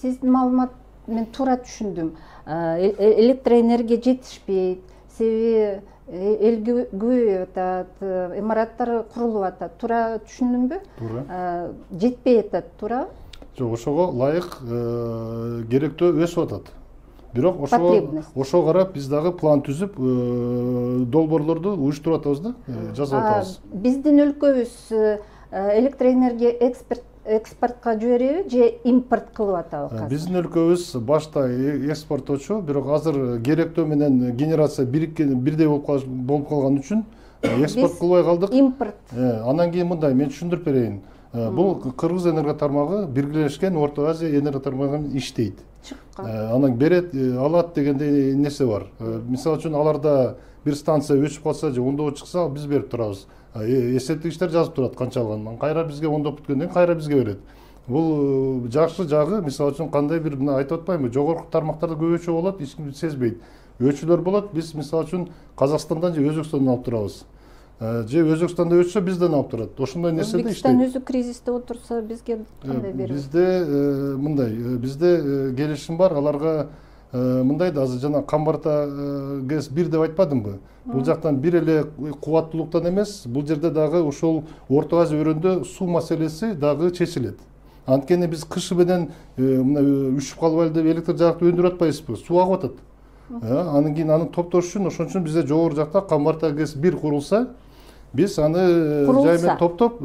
сиздин маалымат мен туура түшүндүм. Электроэнергия жетишпейт, себеби эл көбөйүп атат, имараттар курулуп атат. Туура түшүндүмбү? Туура. Жетпей атат, туура? Жок, ошого ылайык керектөө өсүп атат. Бирок ошого карап биз дагы план түзүп, долбоорлорду уюштуруп атабыз да, жасап атабыз. Биздин өлкөбүз электроэнергия экспортко жибереби же импорт кылып атабы азыр? Биздин өлкөбүз башта экспорттоочу, бирок азыр керектөө менен генерация бирдей болуп калган үчүн экспорт кылбай калдык. Импорт. Анан кийин мындай, мен түшүндүрүп берейин. Бул Кыргыз энерго тармагы Биргелешкен Орто Азия энерго тармагы иштейт. Анан берет, алат дегендей нерсе бар. Мисалы үчүн аларда бир станция өчүп калса же оңдоп чыкса, биз берип турабыз. Эсептегичтер жазып турат канча алганын. Кайра бизге оңдоп бүткөндөн кийин кайра бизге берет. Бул жакшы жагы, мисалы үчүн кандай бир айтып атпаймынбы, жогорку тармактарда көбөчө болот, эч ким сезбейт. Өчүлөр болот, биз мисалы үчүн Казакстандан же Өзбекстандан алып турабыз. Же Өзбекстанда өтсө бизден алып турат. Ошондой нерседе иштейт. Өзбекстан өзү кризисте отурса бизге кандай берет? Бизде мындай, бизде келишим бар, аларга мындай да азыр жана Камбарта ГЭС 1 деп айтпадымбы? Бул жактан бир эле кубаттуулуктан эмес, бул жерде дагы ошол Орто Азия өрөндө суу маселеси дагы чечилет. Анткени биз кышы менен мына үшүп калбайлы деп электр жарыкты өндүрүп атпайбызбы? Суу агып атат. Анан кийин аны топтош үчүн ошон үчүн бизде жогору жакта Камбарта ГЭС 1 курулса, биз аны жай менен топтоп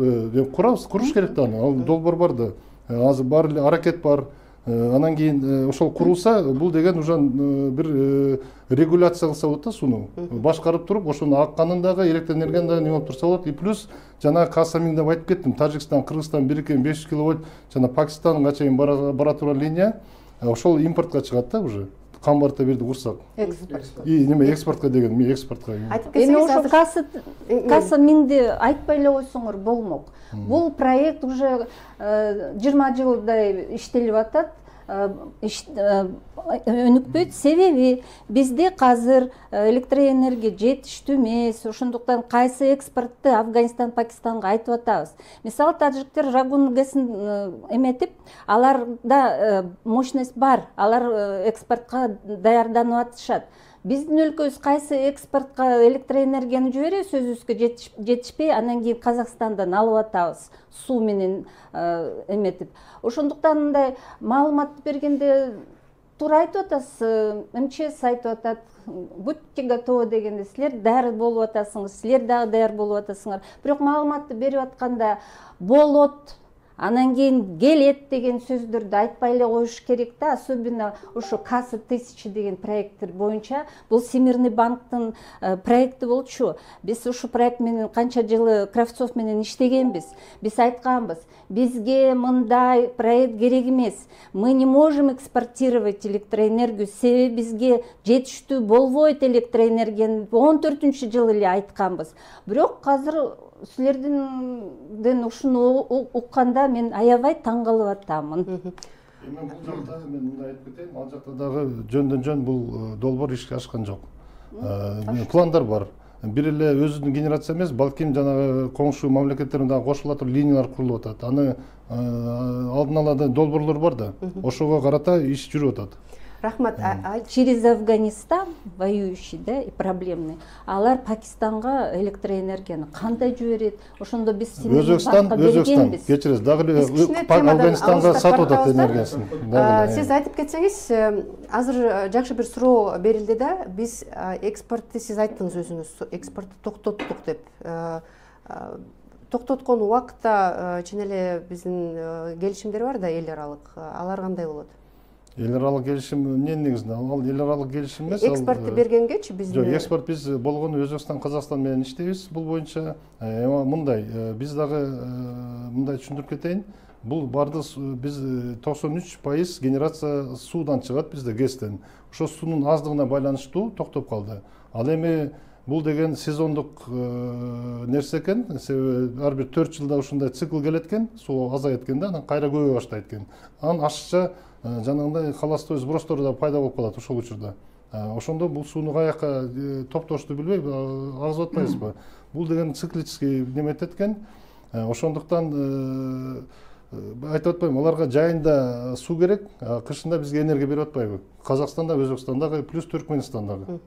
курабыз, куруш керек да аны. Ал долбоор бар да. Азыр бар эле аракет бар. Анан кийин ошол курулса, бул деген уже бир регуляция кылса болот да сууну. Башкарып туруп, ошонун акканын дагы электр энергияны дагы неме турса болот. И плюс жана Касамин деп айтып кеттим, Тажикстан, Кыргызстан бириккен 500 киловольт жана Пакистанга чейин бара турган линия, ошол импортко чыгат да уже. Камбарта бирди курсак. Экспорт. И неме экспортко деген, мен экспортко. Эми ошо Касаминди айтпай эле койсоңор болмок. Бул проект уже 20 жылдай иштелип атат. Өнүкпөйт, себеби бизде азыр электроэнергия жетиштүү эмес. Ошондуктан кайсы экспортты Афганистан, Пакистанга айтып атабыз. Мисалы тажиктер Рагун ГЭСин эметип, аларда мощность бар, алар экспортко даярданып атышат. Биздин өлкөбүз кайсы экспортко электроэнергияны жиберебиз, өзүбүзгө жетишпей, анан кийин Казакстандан алып атабыз, суу менен эметип. Ошондуктан мындай маалымат бергенде туура айтып атасыз, МЧС айтып атат, будьте готовы дегенде силер даяр болуп атасыңар, силер дагы даяр болуп атасыңар. Бирок маалыматты берип атканда болот, анан кийин келет деген сөздөрдү айтпай эле коюш керек да, особенно ошо Каса 1000 деген проекттер боюнча. Бул Всемирный банктын проекти болчу. Биз ушу проект менен канча жылы Кравцов менен иштегенбиз. Биз айтканбыз, бизге мындай проект керек эмес. Мы не можем экспортировать электроэнергию, себеби бизге жетиштүү болбойт электроэнергияны 14-жылы эле айтканбыз. Бирок азыр силерден ушуну укканда мен аябай таң калып атамын. Эми бул жакта мен мындай айтып кетейин, ал жакта дагы жөндөн жөн бул долбоор ишке ашкан жок. Пландар бар. Бир эле өзүнүн генерация эмес, балким жанагы коңшу мамлекеттерден дагы кошула туруп линиялар курулуп атат. Аны алдын ала долбоорлор бар да. Ошого карата иш жүрүп атат. Рахмат. Через Афганистан воюющий, да, и проблемный. Алар Пакистанга электроэнергияны кандай жиберет? Ошондо биз Өзбекстан, кечиресиз, дагы Афганистанга сатып атат энергиясын. Сиз айтып кетсеңиз, азыр жакшы бир суроо берилди да, биз экспортты, сиз айттыңыз өзүңүз, экспортты токтоттук деп. Токтоткон убакытта чын эле биздин келишимдер бар да, эл аралык. Алар кандай болот? Эл аралык келишим эмне негизинде? Ал эл аралык келишим эмес. Экспортты бергенгечи биздин. Жок, экспорт биз болгону Өзбекстан, Казакстан менен иштейбиз бул боюнча. Мындай, биз дагы мындай түшүндүрүп кетейин. Бул барды биз 93% генерация суудан чыгат бизде, ГЭСтен. Ошо суунун аздыгына байланыштуу токтоп калды. Ал эми бул деген сезондук нерсе экен. Себеби ар бир 4 жылда ушундай цикл келет экен, суу азайат экен да, анан кайра көбөй баштайт экен. Анан ашыкча жанагындай холостой сбростор да пайда болуп калат ошол учурда. Ошондо бул сууну каяка топтошту билбей агызып атпайбызбы? Бул деген циклический неметет экен. Ошондуктан айтып атпайбы, аларга жайында суу керек, кышында бизге энергия берип атпайбы. Казакстанда, Өзбекстандагы плюс Түркмөнстандагы.